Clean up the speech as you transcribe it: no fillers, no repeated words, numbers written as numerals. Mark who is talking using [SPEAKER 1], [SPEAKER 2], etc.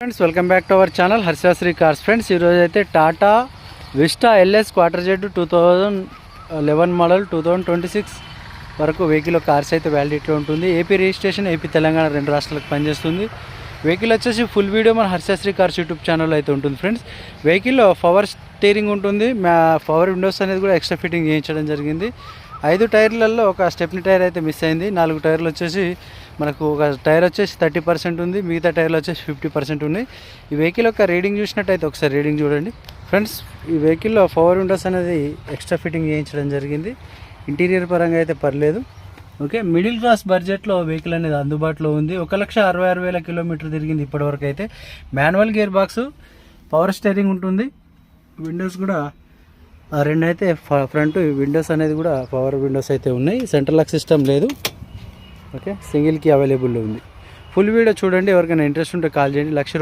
[SPEAKER 1] Friends welcome back to our channel Harshasri cars. Friends ఈరోజు అయితే Tata Vista LS Quadrajet 2011 model 2026 వరకు vehicle cars అయితే వ్యాలిడిటీలో ఉంటుంది. ఏపీ రిజిస్ట్రేషన్, ఏపీ తెలంగాణ రెండు రాష్ట్రాలకు పనిచేస్తుంది. వెహికల్ వచ్చేసి ఫుల్ వీడియో మన హర్షశ్రీ కార్స్ యూట్యూబ్ ఛానల్లో అయితే ఉంటుంది. ఫ్రెండ్స్ వెహికల్లో పవర్ స్టీరింగ్ ఉంటుంది, పవర్ విండోస్ అనేది కూడా ఎక్స్ట్రా ఫిట్టింగ్ చేయించడం జరిగింది. 5 టైర్లలో ఒక స్టెప్ని టైర్ అయితే మిస్ అయింది. 4 టైర్లు వచ్చేసి మనకు ఒక టైర్ వచ్చేసి 30% ఉంది, మిగతా టైర్లు వచ్చేసి 50% ఉన్నాయి. ఈ వెహికల్ యొక్క రీడింగ్ చూసినట్టయితే ఒకసారి రీడింగ్ చూడండి. ఫ్రెండ్స్ ఈ వెహికల్లో పవర్ విండోస్ అనేది ఎక్స్ట్రా ఫిట్టింగ్ చేయించడం జరిగింది. ఇంటీరియర్ పరంగా అయితే పర్లేదు. ఓకే, మిడిల్ క్లాస్ బడ్జెట్లో వెహికల్ అనేది అందుబాటులో ఉంది. 1,66,000 కిలోమీటర్ తిరిగింది ఇప్పటివరకు అయితే. Manual gear box, power steering ఉంటుంది. విండోస్ కూడా రెండు అయితే ఫ్రంట్ విండోస్ అనేది కూడా పవర్ విండోస్ అయితే ఉన్నాయి. సెంట్రల్ లాక్ సిస్టమ్ లేదు. ఓకే, సింగిల్కి అవైలబుల్ ఉంది. ఫుల్ వీడియో చూడండి. ఎవరికైనా ఇంట్రెస్ట్ ఉంటే కాల్ చేయండి. ₹1,00,000